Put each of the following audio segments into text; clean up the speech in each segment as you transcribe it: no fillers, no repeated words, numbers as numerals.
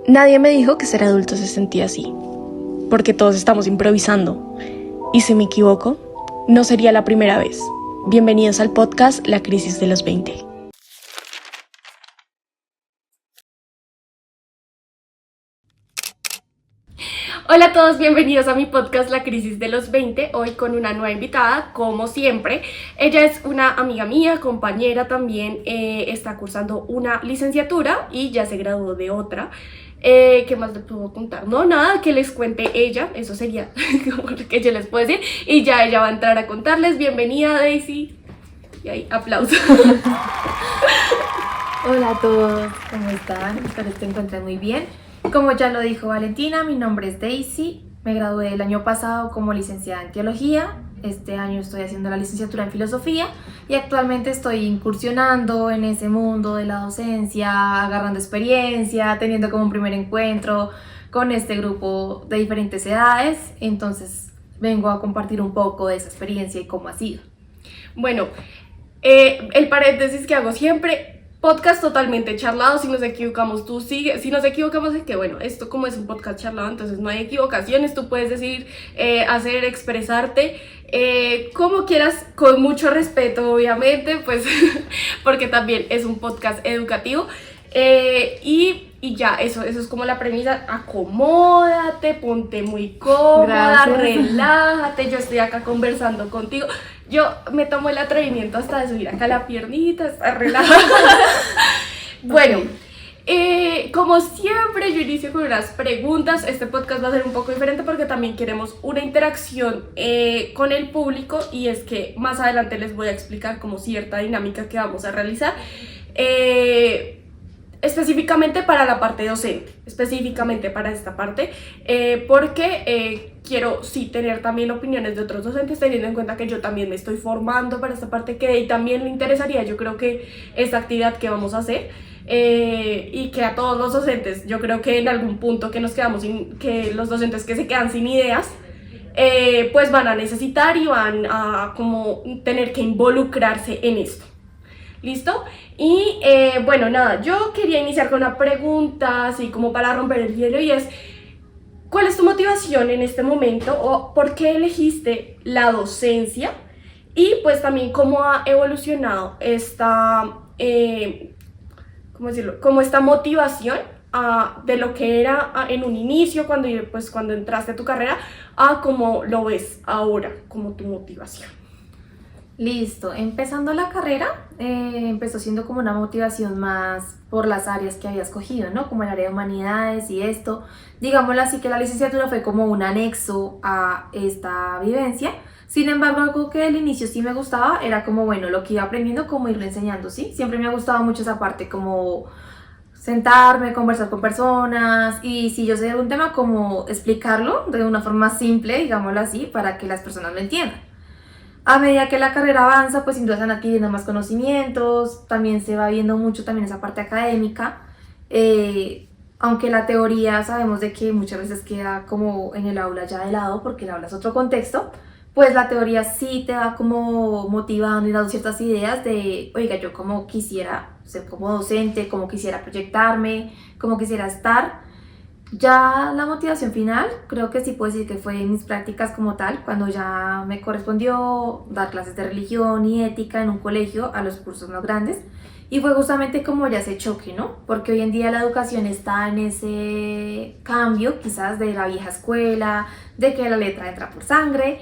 Nadie me dijo que ser adulto se sentía así, porque todos estamos improvisando. Y si me equivoco, no sería la primera vez. Bienvenidos al podcast La Crisis de los 20. Hola a todos, bienvenidos a mi podcast La Crisis de los 20, hoy con una nueva invitada, como siempre. Ella es una amiga mía, compañera también, está cursando una licenciatura y ya se graduó de otra. ¿Qué más les puedo contar? No, nada, que les cuente ella, eso sería como lo que yo les puedo decir, y ya ella va a entrar a contarles. Bienvenida, Daisy. Y ahí, aplausos. Hola a todos, ¿cómo están? Espero que se encuentren muy bien. Como ya lo dijo Valentina, mi nombre es Daisy. Me gradué el año pasado como licenciada en Teología. Este año estoy haciendo la licenciatura en Filosofía y actualmente estoy incursionando en ese mundo de la docencia, agarrando experiencia, teniendo como un primer encuentro con este grupo de diferentes edades. Entonces vengo a compartir un poco de esa experiencia y cómo ha sido. Bueno, el paréntesis que hago siempre, podcast totalmente charlado. Si nos equivocamos, tú sigue. Si nos equivocamos, es que bueno, esto como es un podcast charlado, entonces no hay equivocaciones. Tú puedes decir, hacer, expresarte como quieras, con mucho respeto, obviamente, pues porque también es un podcast educativo. Y ya, eso es como la premisa. Acomódate, ponte muy cómoda, Gracias. relájate. Yo estoy acá conversando contigo. Yo me tomo el atrevimiento hasta de subir acá la piernita, estar relajada. Bueno, como siempre yo inicio con unas preguntas. Este podcast va a ser un poco diferente porque también queremos una interacción con el público, y es que más adelante les voy a explicar como cierta dinámica que vamos a realizar. Específicamente para la parte docente, específicamente para esta parte, porque quiero sí tener también opiniones de otros docentes, teniendo en cuenta que yo también me estoy formando para esta parte, que también le interesaría, yo creo, que esta actividad que vamos a hacer, y que a todos los docentes, yo creo que en algún punto que nos quedamos sin, que los docentes que se quedan sin ideas, pues van a necesitar y van a como tener que involucrarse en esto. ¿Listo? Y bueno, nada, yo quería iniciar con una pregunta así como para romper el hielo, y es: ¿cuál es tu motivación en este momento, o por qué elegiste la docencia? Y pues también cómo ha evolucionado esta, ¿cómo decirlo? Como esta motivación de lo que era en un inicio, cuando entraste a tu carrera, a cómo lo ves ahora como tu motivación. Listo, empezando la carrera, empezó siendo como una motivación más por las áreas que había escogido, ¿no? Como el área de humanidades y esto. Digámoslo así, que la licenciatura fue como un anexo a esta vivencia. Sin embargo, algo que al inicio sí me gustaba era como, bueno, lo que iba aprendiendo, como irlo enseñando, ¿sí? Siempre me ha gustado mucho esa parte, como sentarme, conversar con personas, y si yo sé de algún tema, como explicarlo de una forma simple, digámoslo así, para que las personas lo entiendan. A medida que la carrera avanza, pues sin duda se van adquiriendo más conocimientos, también se va viendo mucho también esa parte académica, aunque la teoría sabemos de que muchas veces queda como en el aula ya de lado, porque el aula es otro contexto, pues la teoría sí te va como motivando y dando ciertas ideas de, oiga, yo como quisiera ser como docente, como quisiera proyectarme, como quisiera estar. Ya la motivación final, creo que sí puedo decir que fue en mis prácticas como tal, cuando ya me correspondió dar clases de religión y ética en un colegio a los cursos más grandes, y fue justamente como ya ese choque, ¿no? Porque hoy en día la educación está en ese cambio, quizás de la vieja escuela, de que la letra entra por sangre,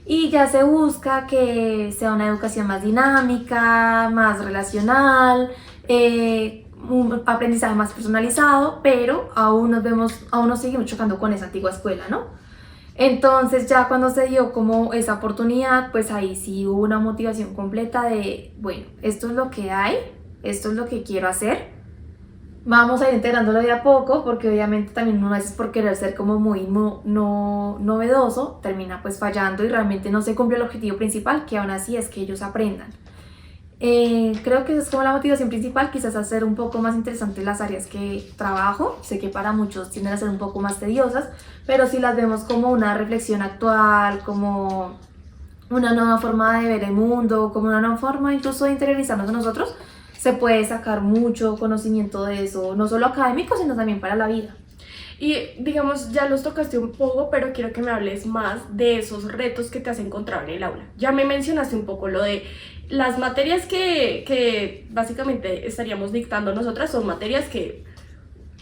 y ya se busca que sea una educación más dinámica, más relacional, un aprendizaje más personalizado, pero aún nos seguimos chocando con esa antigua escuela, ¿no? Entonces ya cuando se dio como esa oportunidad, pues ahí sí hubo una motivación completa de, bueno, esto es lo que hay, esto es lo que quiero hacer, vamos a ir integrándolo de a poco, porque obviamente también uno a veces por querer ser como muy no novedoso, termina pues fallando y realmente no se cumple el objetivo principal, que aún así es que ellos aprendan. Creo que esa es como la motivación principal, quizás hacer un poco más interesantes las áreas que trabajo. Sé que para muchos tienden a ser un poco más tediosas, pero si las vemos como una reflexión actual, como una nueva forma de ver el mundo, como una nueva forma incluso de interiorizarnos a nosotros, se puede sacar mucho conocimiento de eso, no solo académico, sino también para la vida. Y digamos, ya los tocaste un poco, pero quiero que me hables más de esos retos que te has encontrado en el aula. Ya me mencionaste un poco lo de las materias que básicamente estaríamos dictando nosotras, son materias que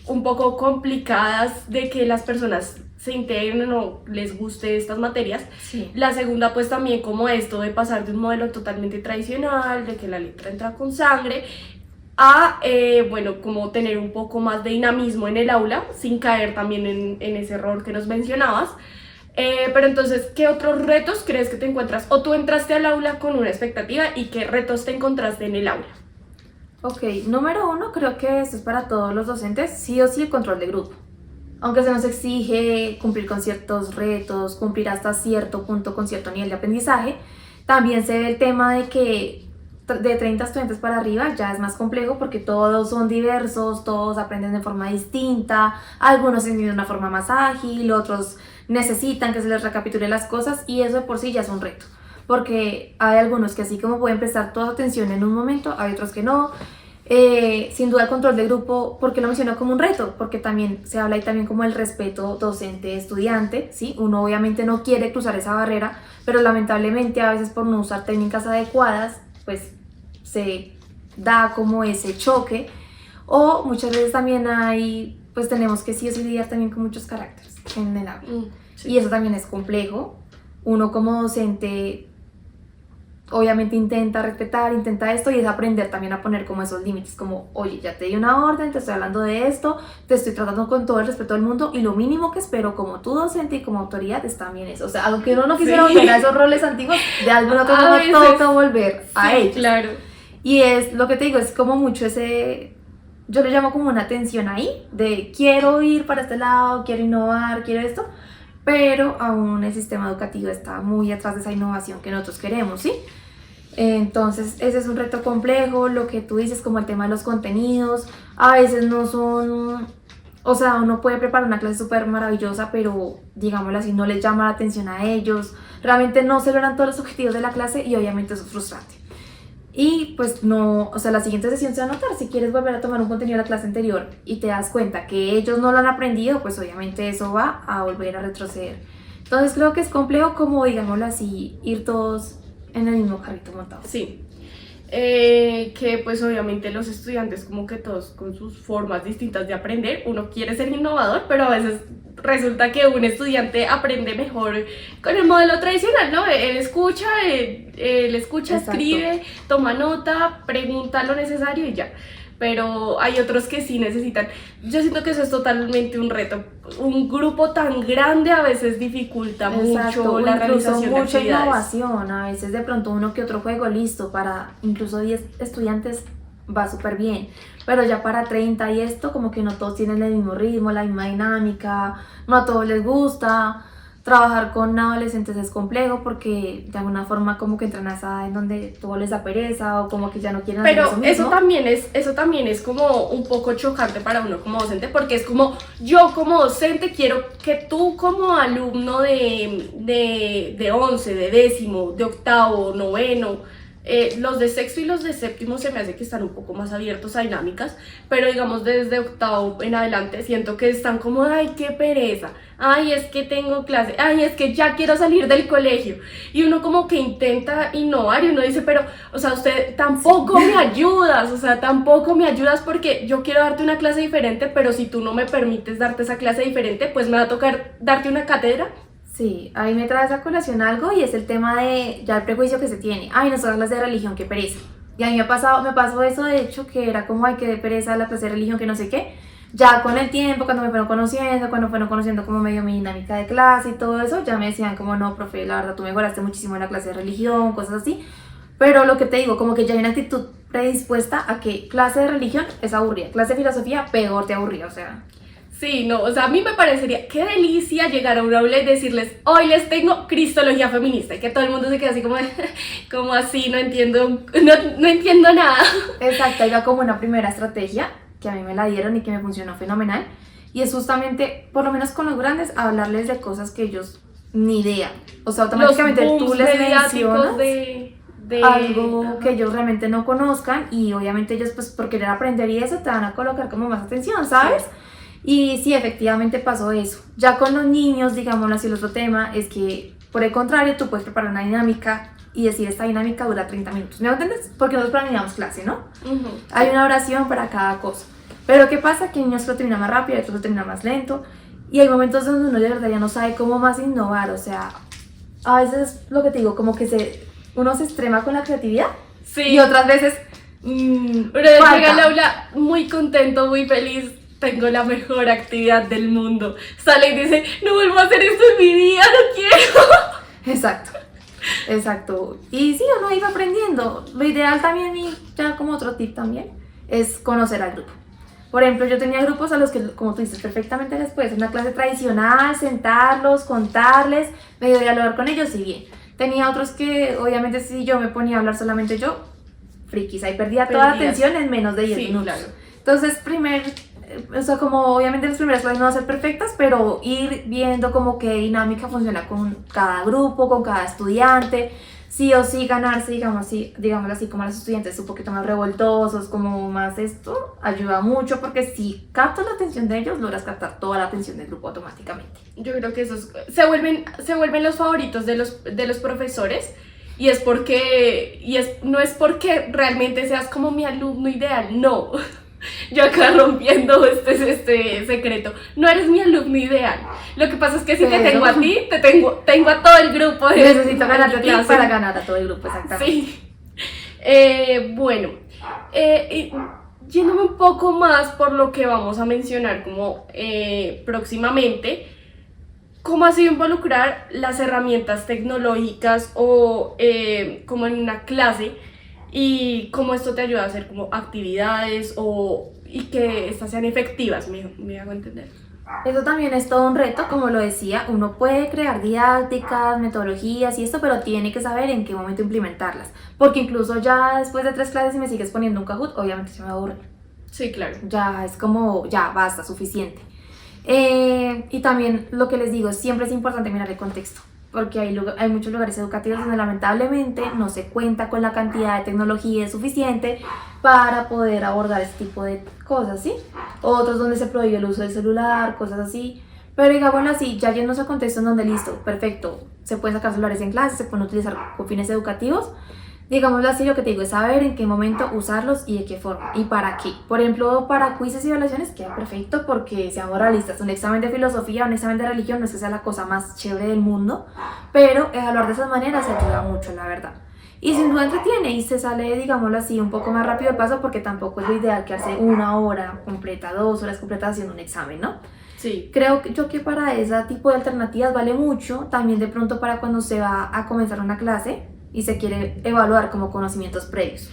un poco complicadas de que las personas se integren o les guste estas materias. Sí. La segunda pues también como esto de pasar de un modelo totalmente tradicional, de que la letra entra con sangre, a, bueno, como tener un poco más de dinamismo en el aula, sin caer también en ese error que nos mencionabas. Pero entonces, ¿qué otros retos crees que te encuentras? ¿O tú entraste al aula con una expectativa y qué retos te encontraste en el aula? Ok, número uno, creo que esto es para todos los docentes, sí o sí el control de grupo. Aunque se nos exige cumplir con ciertos retos, cumplir hasta cierto punto con cierto nivel de aprendizaje, también se ve el tema de que de 30 estudiantes para arriba ya es más complejo porque todos son diversos, todos aprenden de forma distinta, algunos entienden de una forma más ágil, otros necesitan que se les recapitule las cosas y eso de por sí ya es un reto. Porque hay algunos que así como pueden prestar toda su atención en un momento, hay otros que no. Sin duda el control de grupo, ¿por qué lo menciono como un reto? Porque también se habla ahí también como el respeto docente-estudiante, ¿sí? Uno obviamente no quiere cruzar esa barrera, pero lamentablemente a veces por no usar técnicas adecuadas, pues se da como ese choque. O muchas veces también hay, pues tenemos que sí o sí lidiar también con muchos caracteres en el aula. Sí. Y eso también es complejo. Uno como docente obviamente intenta respetar, intenta esto y es aprender también a poner como esos límites, como oye, ya te di una orden, te estoy hablando de esto, te estoy tratando con todo el respeto del mundo y lo mínimo que espero como tu docente y como autoridad es también eso, o sea, aunque uno no quisiera volver a esos roles antiguos, de alguna otra forma toca volver a ellos. Claro. Y es lo que te digo, es como mucho ese, yo le llamo como una tensión ahí, de quiero ir para este lado, quiero innovar, quiero esto, pero aún el sistema educativo está muy atrás de esa innovación que nosotros queremos, ¿sí? Entonces ese es un reto complejo, lo que tú dices como el tema de los contenidos, a veces no son, o sea, uno puede preparar una clase súper maravillosa, pero digámoslo así, no les llama la atención a ellos, realmente no se logran todos los objetivos de la clase y obviamente eso es frustrante. Y pues no, o sea, la siguiente sesión se va a notar, si quieres volver a tomar un contenido de la clase anterior y te das cuenta que ellos no lo han aprendido, pues obviamente eso va a volver a retroceder. Entonces creo que es complejo como, digámoslo así, ir todos en el mismo carrito montado. Sí. Que pues obviamente los estudiantes como que todos con sus formas distintas de aprender, uno quiere ser innovador, pero a veces resulta que un estudiante aprende mejor con el modelo tradicional, ¿no? Él escucha, Exacto. escribe, toma nota, pregunta lo necesario y ya. Pero hay otros que sí necesitan. Yo siento que eso es totalmente un reto. Un grupo tan grande a veces dificulta mucho la realización de mucha actividades. innovación, a veces de pronto uno que otro juego listo para incluso 10 estudiantes va súper bien, pero ya para 30 y esto como que no todos tienen el mismo ritmo, la misma dinámica, no a todos les gusta. Trabajar con adolescentes es complejo porque de alguna forma como que entran a esa edad en donde todo les da pereza o como que ya no quieren hacer Pero eso mismo. eso también es como un poco chocante para uno como docente, porque es como yo como docente quiero que tú como alumno de 11, de décimo, de octavo, noveno, los de sexto y los de séptimo se me hace que están un poco más abiertos a dinámicas, pero digamos desde octavo en adelante siento que están como, ay, qué pereza, ay, es que tengo clase, ay, es que ya quiero salir del colegio, y uno como que intenta innovar y uno dice, pero, o sea, usted tampoco me ayudas, o sea, tampoco me ayudas porque yo quiero darte una clase diferente, pero si tú no me permites darte esa clase diferente, pues me va a tocar darte una cátedra. Sí, ahí me trae a colación algo y es el tema de ya el prejuicio que se tiene. Ay, nosotros las de religión, qué pereza. Y a mí me pasó eso de hecho, que era como, ay, qué pereza la clase de religión, que no sé qué. Ya con el tiempo, cuando me fueron conociendo como medio mi dinámica de clase y todo eso, ya me decían como, no, profe, la verdad, tú mejoraste muchísimo en la clase de religión, cosas así. Pero lo que te digo, como que ya hay una actitud predispuesta a que clase de religión es aburrida, clase de filosofía peor te aburría, o sea... Sí, no, o sea, a mí me parecería qué delicia llegar a un aula y decirles, hoy les tengo cristología feminista, y que todo el mundo se quede así como, como así, no entiendo nada. Exacto, ahí va como una primera estrategia que a mí me la dieron y que me funcionó fenomenal, y es justamente, por lo menos con los grandes, hablarles de cosas que ellos ni idea, o sea, automáticamente tú les mencionas algo que ellos realmente no conozcan y obviamente ellos pues por querer aprender y eso te van a colocar como más atención, ¿sabes? Y sí, efectivamente pasó eso. Ya con los niños, digámoslo así, el otro tema es que, por el contrario, tú puedes preparar una dinámica y decir, esta dinámica dura 30 minutos. ¿Me entiendes? Porque nosotros planeamos clase, ¿no? Ujú. Hay una oración para cada cosa. Pero ¿qué pasa? Que hay niños que lo terminan más rápido y otros lo terminan más lento. Y hay momentos donde uno de verdad ya no sabe cómo más innovar. O sea, a veces lo que te digo, como que uno se extrema con la creatividad Sí. y otras veces Pero falta. llega al aula muy contento, muy feliz. Tengo la mejor actividad del mundo. Sale y dice, no vuelvo a hacer esto en mi vida, no quiero. Exacto, exacto. Y sí, uno iba aprendiendo. Lo ideal también, y ya como otro tip también, es conocer al grupo. Por ejemplo, yo tenía grupos a los que, como tú dices, perfectamente les puedes hacer una clase tradicional, sentarlos, contarles, medio dialogar con ellos y bien. Tenía otros que, obviamente, si yo me ponía a hablar solamente yo, frikis, ahí perdía toda la Perdías. atención en menos de 10 Sí, minutos. claro. Entonces, o sea, como obviamente las primeras clases no van a ser perfectas, pero ir viendo como qué dinámica funciona con cada grupo, con cada estudiante, sí o sí ganarse, digámoslo así, como a los estudiantes un poquito más revoltosos, como más esto, ayuda mucho porque si captas la atención de ellos, logras captar toda la atención del grupo automáticamente. Yo creo que se vuelven los favoritos de los profesores y es porque, no es porque realmente seas como mi alumno ideal, no. Yo acá rompiendo este secreto. No eres mi alumno ideal. Lo que pasa es que si te Pero- tengo a ti, tengo a todo el grupo. Necesito ganarte a ti clase. para ganar a todo el grupo, exactamente. Sí. Bueno, y yéndome un poco más por lo que vamos a mencionar como próximamente, ¿cómo ha sido involucrar las herramientas tecnológicas o como en una clase y cómo esto te ayuda a hacer como actividades y que estas sean efectivas? Me hago entender. Eso también es todo un reto, como lo decía, uno puede crear didácticas, metodologías y esto, pero tiene que saber en qué momento implementarlas, porque incluso ya después de 3 clases y me sigues poniendo un Kahoot, obviamente se me va a aburrir, Sí, claro. ya es como, ya basta, suficiente. Y también lo que les digo, siempre es importante mirar el contexto, porque hay muchos lugares educativos donde lamentablemente no se cuenta con la cantidad de tecnología suficiente para poder abordar este tipo de cosas, ¿sí? Otros donde se prohíbe el uso del celular, cosas así. Pero digámoslo así, ya yéndonos a contexto en donde listo, perfecto, se pueden sacar celulares en clase, se pueden utilizar con fines educativos. Digámoslo así, lo que te digo es saber en qué momento usarlos y de qué forma y para qué. Por ejemplo, para quizzes y evaluaciones queda perfecto porque seamos realistas, un examen de filosofía, un examen de religión no es que sea la cosa más chévere del mundo, pero evaluar de esas maneras ayuda mucho, la verdad. Y sin duda entretiene y se sale, digámoslo así, un poco más rápido el paso porque tampoco es lo ideal quedarse 1 hora completa, 2 horas completas haciendo un examen, ¿no? Sí. Creo yo que para ese tipo de alternativas vale mucho, también de pronto para cuando se va a comenzar una clase y se quiere evaluar como conocimientos previos,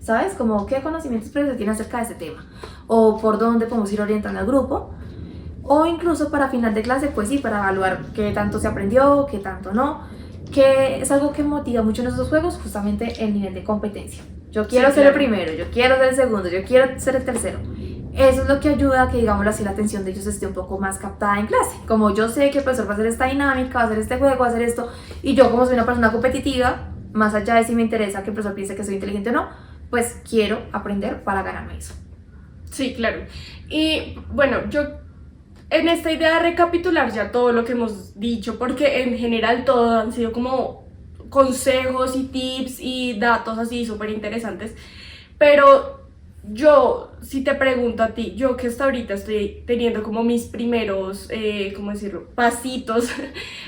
¿sabes? Como qué conocimientos previos se tiene acerca de ese tema o por dónde podemos ir orientando al grupo o incluso para final de clase, pues sí, para evaluar qué tanto se aprendió, qué tanto no, que es algo que motiva mucho en estos juegos, justamente el nivel de competencia. Yo quiero Sí, ser claro. el primero, yo quiero ser el segundo, yo quiero ser el tercero. Eso es lo que ayuda a que, digámoslo así, la atención de ellos esté un poco más captada en clase. Como yo sé que el profesor va a hacer esta dinámica, va a hacer este juego, va a hacer esto, y yo como soy una persona competitiva, más allá de si me interesa que el profesor piense que soy inteligente o no, pues quiero aprender para ganarme eso. Sí, claro. Y bueno, yo en esta idea de recapitular ya todo lo que hemos dicho, porque en general todo han sido como consejos y tips y datos así súper interesantes, pero yo, si te pregunto a ti, yo que hasta ahorita estoy teniendo como mis primeros, ¿cómo decirlo?, pasitos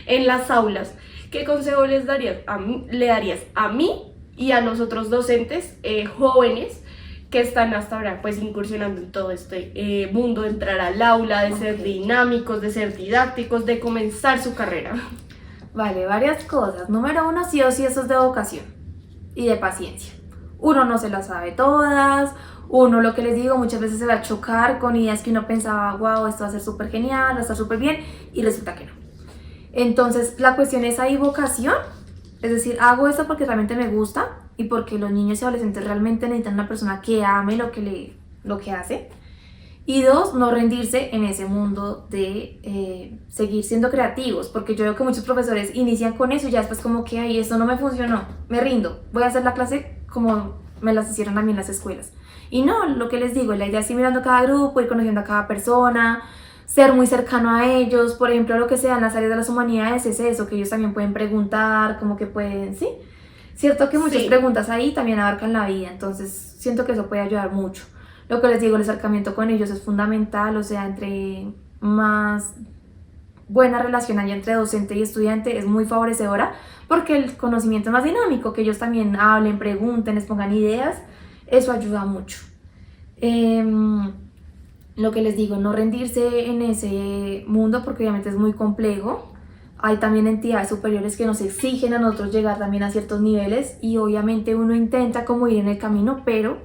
en las aulas, ¿qué consejo le darías a mí y a los otros docentes jóvenes que están hasta ahora pues incursionando en todo este mundo de entrar al aula, de ser dinámicos, de ser didácticos, de comenzar su carrera? Vale, varias cosas. Número 1, sí o sí, eso es de vocación y de paciencia. Uno no se las sabe todas, uno, lo que les digo, muchas veces se va a chocar con ideas que uno pensaba, wow, esto va a ser súper genial, va a estar súper bien, y resulta que no. Entonces, la cuestión es ahí vocación, es decir, hago esto porque realmente me gusta y porque los niños y adolescentes realmente necesitan una persona que ame lo que hace. Y 2, no rendirse en ese mundo de seguir siendo creativos, porque yo veo que muchos profesores inician con eso y ya después como que, ay, esto no me funcionó, me rindo, voy a hacer la clase como me las hicieron a mí en las escuelas. Y no, lo que les digo, la idea es ir mirando cada grupo, ir conociendo a cada persona, ser muy cercano a ellos. Por ejemplo, lo que sea en las áreas de las humanidades es eso, que ellos también pueden preguntar, como que pueden, ¿sí? Cierto que muchas Sí. preguntas ahí también abarcan la vida, entonces siento que eso puede ayudar mucho. Lo que les digo, el acercamiento con ellos es fundamental, o sea, entre más buena relación haya entre docente y estudiante es muy favorecedora porque el conocimiento es más dinámico, que ellos también hablen, pregunten, les pongan ideas, eso ayuda mucho. Lo que les digo, no rendirse en ese mundo porque obviamente es muy complejo. Hay también entidades superiores que nos exigen a nosotros llegar también a ciertos niveles y obviamente uno intenta como ir en el camino, pero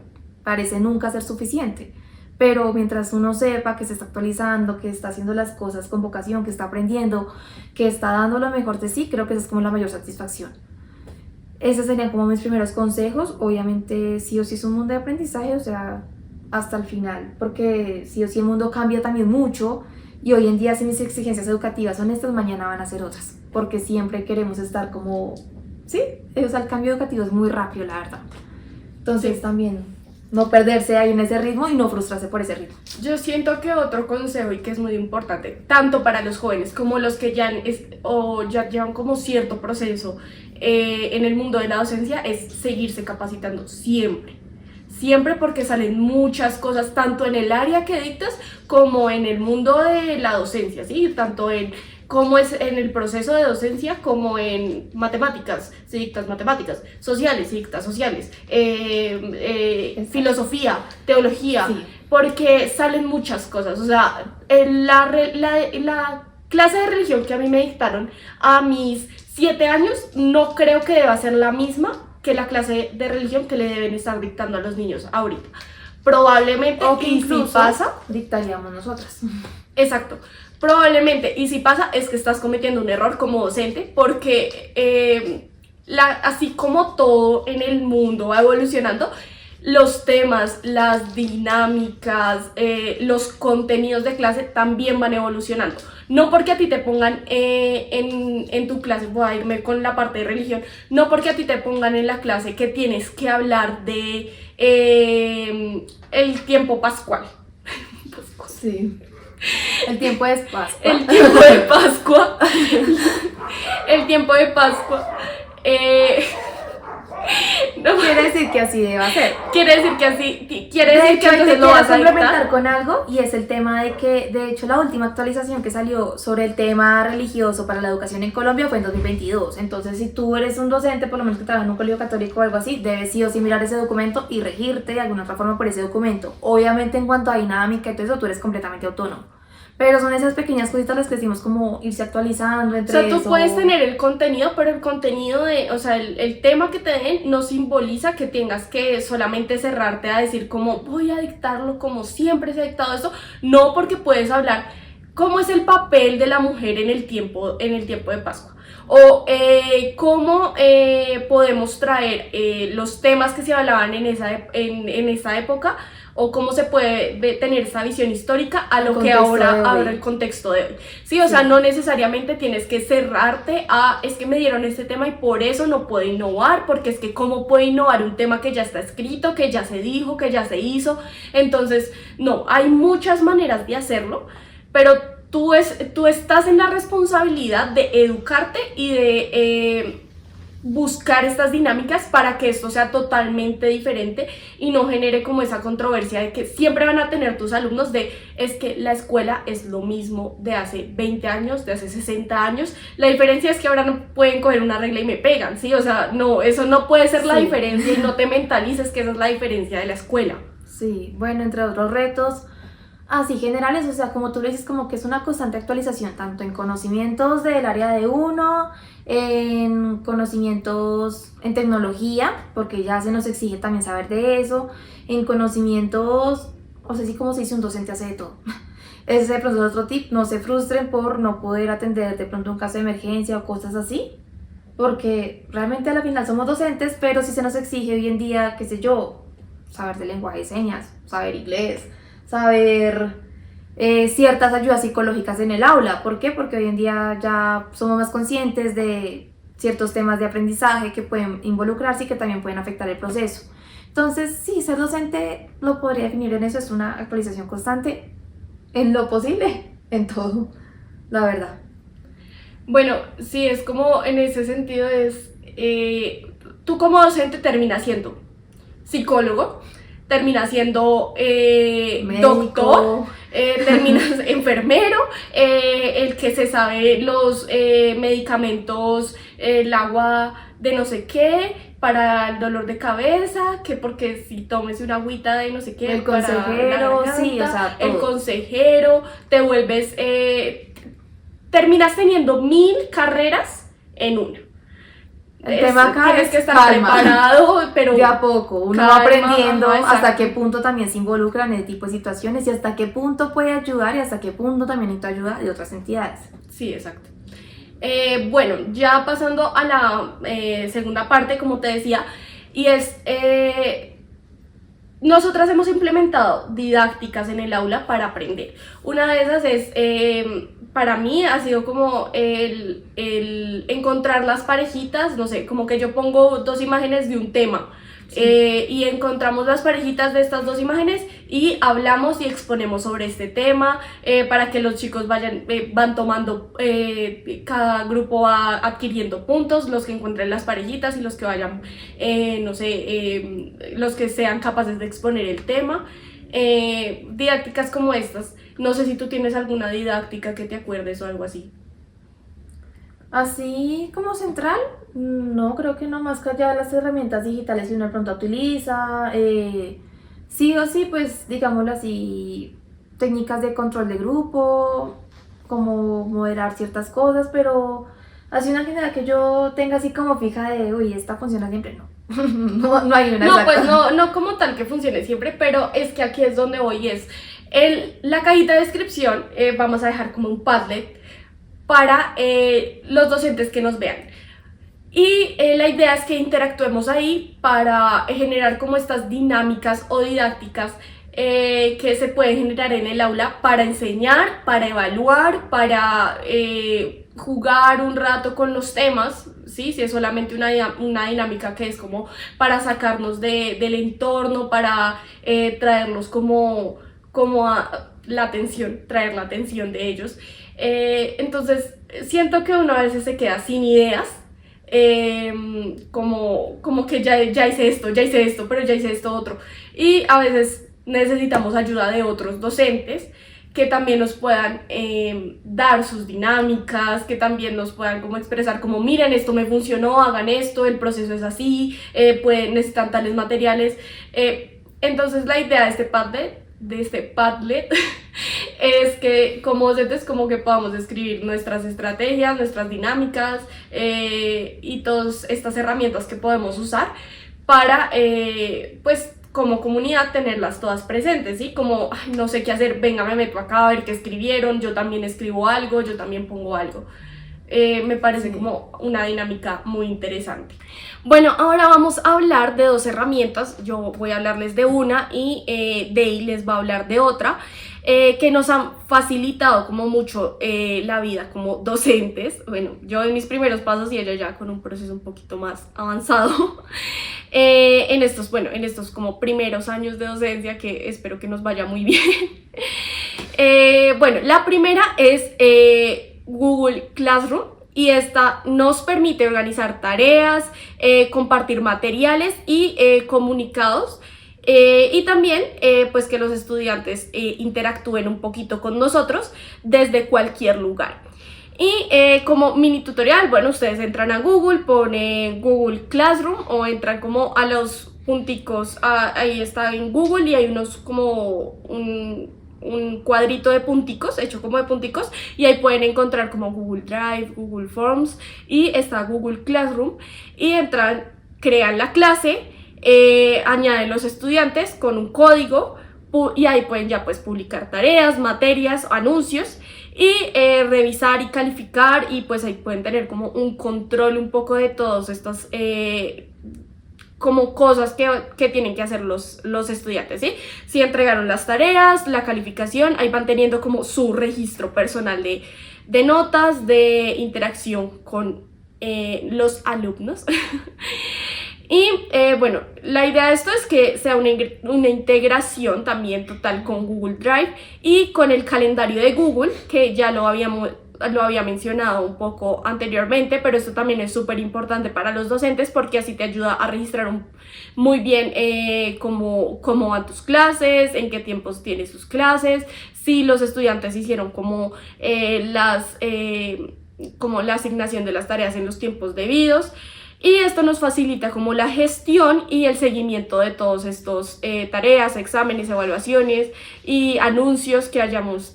parece nunca ser suficiente. Pero mientras uno sepa que se está actualizando, que está haciendo las cosas con vocación, que está aprendiendo, que está dando lo mejor de sí, creo que esa es como la mayor satisfacción. Esos serían como mis primeros consejos. Obviamente sí o sí es un mundo de aprendizaje, o sea, hasta el final, porque sí o sí el mundo cambia también mucho y hoy en día si mis exigencias educativas son estas, mañana van a ser otras, porque siempre queremos estar como, sí, o sea, el cambio educativo es muy rápido, la verdad. Entonces también no perderse ahí en ese ritmo y no frustrarse por ese ritmo. Yo siento que otro consejo y que es muy importante, tanto para los jóvenes como los que ya llevan como cierto proceso en el mundo de la docencia, es seguirse capacitando siempre. Siempre, porque salen muchas cosas, tanto en el área que dictas como en el mundo de la docencia, ¿sí? Tanto en cómo es en el proceso de docencia como en matemáticas, si dictas matemáticas, sociales, si dictas sociales, filosofía, teología, Sí. porque salen muchas cosas. O sea, en la clase de religión que a mí me dictaron a mis 7 años, no creo que deba ser la misma que la clase de religión que le deben estar dictando a los niños ahorita. Probablemente, O que y si incluso pasa, dictaríamos nosotras. exacto, probablemente, y si pasa, es que estás cometiendo un error como docente, porque así como todo en el mundo va evolucionando, los temas, las dinámicas, los contenidos de clase también van evolucionando. No porque a ti te pongan en tu clase, voy a irme con la parte de religión, no porque a ti te pongan en la clase que tienes que hablar de el tiempo pascual. Sí. El tiempo es Pascua. El tiempo de Pascua. El tiempo de Pascua. No, Quiere decir que así debe ser. quiere decir que así, quiere De decir hecho, que ahí te entonces lo quiero vas a complementar dictar. con algo y es el tema de que, de hecho, la última actualización que salió sobre el tema religioso para la educación en Colombia fue en 2022. Entonces, si tú eres un docente, por lo menos que trabaja en un colegio católico o algo así, debes sí o sí mirar ese documento y regirte de alguna otra forma por ese documento. Obviamente, en cuanto a dinámica y todo eso, tú eres completamente autónomo. Pero son esas pequeñas cositas las que decimos como irse actualizando O entre sea, tú eso. puedes tener el contenido, pero el contenido o sea, el tema que te den no simboliza que tengas que solamente cerrarte a decir como voy a dictarlo como siempre se ha dictado esto. No, porque puedes hablar cómo es el papel de la mujer en el tiempo de Pascua. O cómo podemos traer los temas que se hablaban en esa época, o cómo se puede tener esa visión histórica a lo que ahora el contexto de hoy. Sí, o sea, no necesariamente tienes que cerrarte a, es que me dieron este tema y por eso no puedo innovar, porque es que cómo puedo innovar un tema que ya está escrito, que ya se dijo, que ya se hizo. Entonces, no, hay muchas maneras de hacerlo, pero tú estás en la responsabilidad de educarte y de buscar estas dinámicas para que esto sea totalmente diferente y no genere como esa controversia de que siempre van a tener tus alumnos de es que la escuela es lo mismo de hace 20 años, de hace 60 años. La diferencia es que ahora no pueden coger una regla y me pegan, ¿sí? O sea, no, eso no puede ser la diferencia y no te mentalices que esa es la diferencia de la escuela. Sí, bueno, entre otros retos así generales, o sea, como tú le dices, como que es una constante actualización, tanto en conocimientos del área de uno, en conocimientos en tecnología, porque ya se nos exige también saber de eso, en conocimientos, o sea, sí, como se dice, un docente hace de todo. Ese de pronto es otro tip, no se frustren por no poder atender de pronto un caso de emergencia o cosas así, porque realmente a la final somos docentes, pero sí se nos exige hoy en día, qué sé yo, saber de lenguaje de señas, saber inglés, saber ciertas ayudas psicológicas en el aula. ¿Por qué? Porque hoy en día ya somos más conscientes de ciertos temas de aprendizaje que pueden involucrarse y que también pueden afectar el proceso. Entonces, sí, ser docente lo podría definir en eso, es una actualización constante en lo posible, en todo, la verdad. Bueno, sí, es como en ese sentido tú como docente terminas siendo psicólogo, terminas siendo doctor, Médico. terminas enfermero, el que se sabe los medicamentos, el agua de no sé qué, para el dolor de cabeza, que porque si tomes una agüita de no sé qué, El para la consejero, garganta, sí, o sea, el todo. consejero, te vuelves, terminas teniendo 1000 carreras en una. El tema acá Tienes es que estar calma. preparado, pero De a poco, uno calma, va aprendiendo ajá, hasta exacto. qué punto también se involucra en ese tipo de situaciones y hasta qué punto puede ayudar y hasta qué punto también necesita ayuda de otras entidades. Sí, exacto. Bueno, ya pasando a la segunda parte, como te decía, y nosotras hemos implementado didácticas en el aula para aprender. Una de esas para mí ha sido como el encontrar las parejitas, no sé, como que yo pongo 2 imágenes de un tema. Sí. Y encontramos las parejitas de estas 2 imágenes y hablamos y exponemos sobre este tema para que los chicos van tomando, cada grupo va adquiriendo puntos, los que encuentren las parejitas y los que vayan, no sé, los que sean capaces de exponer el tema. Didácticas como estas, no sé si tú tienes alguna didáctica que te acuerdes o algo así. Así como central, no, creo que no, más que allá de las herramientas digitales que uno de pronto utiliza, sí o sí, pues digámoslo así, técnicas de control de grupo, como moderar ciertas cosas, pero así una general que yo tenga así como fija de, uy, esta funciona siempre, no. No hay una No, exacta. pues no como tal que funcione siempre, pero es que aquí es donde voy, la cajita de descripción, vamos a dejar como un Padlet para los docentes que nos vean. Y la idea es que interactuemos ahí para generar como estas dinámicas o didácticas que se pueden generar en el aula para enseñar, para evaluar, para jugar un rato con los temas, ¿sí? Si es solamente una dinámica que es como para sacarnos del entorno, para traerlos como a la atención, traer la atención de ellos. Entonces, siento que uno a veces se queda sin ideas, como que ya hice esto, pero ya hice esto otro. Y a veces necesitamos ayuda de otros docentes que también nos puedan dar sus dinámicas, que también nos puedan como expresar como miren, esto me funcionó, hagan esto, el proceso es así, necesitan tales materiales. Entonces la idea de este Padlet es que como docentes como que podamos escribir nuestras estrategias, nuestras dinámicas y todas estas herramientas que podemos usar para pues como comunidad tenerlas todas presentes, ¿sí? Como, ay, no sé qué hacer, venga, me meto acá a ver qué escribieron, yo también escribo algo, yo también pongo algo. Me parece como una dinámica muy interesante. Bueno, ahora vamos a hablar de 2 herramientas. Yo voy a hablarles de una y Dey les va a hablar de otra, que nos han facilitado como mucho la vida como docentes. Bueno, yo en mis primeros pasos y ella ya con un proceso un poquito más avanzado. En estos como primeros años de docencia, que espero que nos vaya muy bien. Bueno, la primera es Google Classroom y esta nos permite organizar tareas, compartir materiales y comunicados, y también pues que los estudiantes interactúen un poquito con nosotros desde cualquier lugar. Y como mini tutorial, bueno, ustedes entran a Google, ponen Google Classroom o entran como a los punticos, ahí está en Google y hay unos como un cuadrito de punticos, hecho como de punticos, y ahí pueden encontrar como Google Drive, Google Forms y está Google Classroom y entran, crean la clase, añaden los estudiantes con un código y ahí pueden ya pues publicar tareas, materias, anuncios y revisar y calificar y pues ahí pueden tener como un control un poco de todas estas como cosas que tienen que hacer los estudiantes, ¿sí? Si entregaron las tareas, la calificación, ahí van teniendo como su registro personal de notas, de interacción con los alumnos. Y bueno, la idea de esto es que sea una integración también total con Google Drive y con el calendario de Google, que ya lo había mencionado un poco anteriormente, pero esto también es súper importante para los docentes porque así te ayuda a registrar muy bien cómo van tus clases, en qué tiempos tienes tus clases, si los estudiantes hicieron como la asignación de las tareas en los tiempos debidos. Y esto nos facilita como la gestión y el seguimiento de todos estos tareas, exámenes, evaluaciones y anuncios que hayamos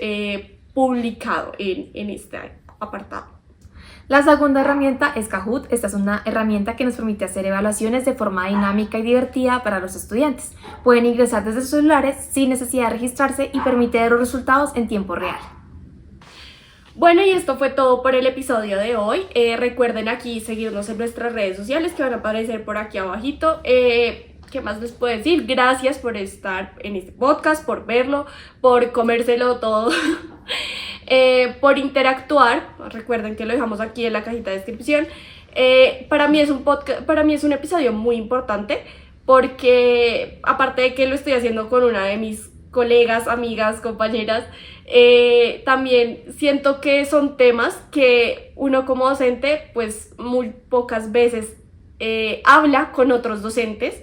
publicado en este apartado. La segunda herramienta es Kahoot. Esta es una herramienta que nos permite hacer evaluaciones de forma dinámica y divertida para los estudiantes. Pueden ingresar desde sus celulares sin necesidad de registrarse y permite ver los resultados en tiempo real. Bueno, y esto fue todo por el episodio de hoy. Recuerden aquí seguirnos en nuestras redes sociales que van a aparecer por aquí abajito. ¿Qué más les puedo decir? Gracias por estar en este podcast, por verlo, por comérselo todo, por interactuar. Recuerden que lo dejamos aquí en la cajita de descripción. Para mí es un episodio muy importante porque aparte de que lo estoy haciendo con una de mis colegas, amigas, compañeras, también siento que son temas que uno como docente pues muy pocas veces habla con otros docentes.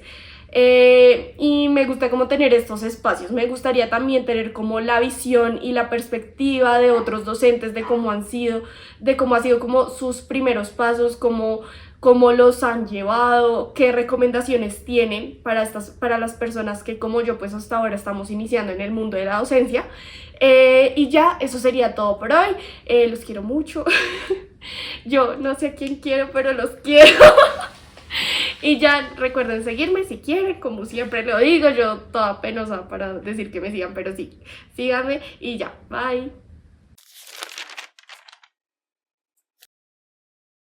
Y me gusta como tener estos espacios. Me gustaría también tener como la visión y la perspectiva de otros docentes de cómo ha sido como sus primeros pasos, cómo los han llevado, qué recomendaciones tienen para las personas que como yo pues hasta ahora estamos iniciando en el mundo de la docencia. Y ya, eso sería todo por hoy. Los quiero mucho. Yo no sé a quién quiero, pero los quiero. Y ya recuerden seguirme si quieren, como siempre lo digo, yo toda penosa para decir que me sigan, pero sí, síganme y ya, bye.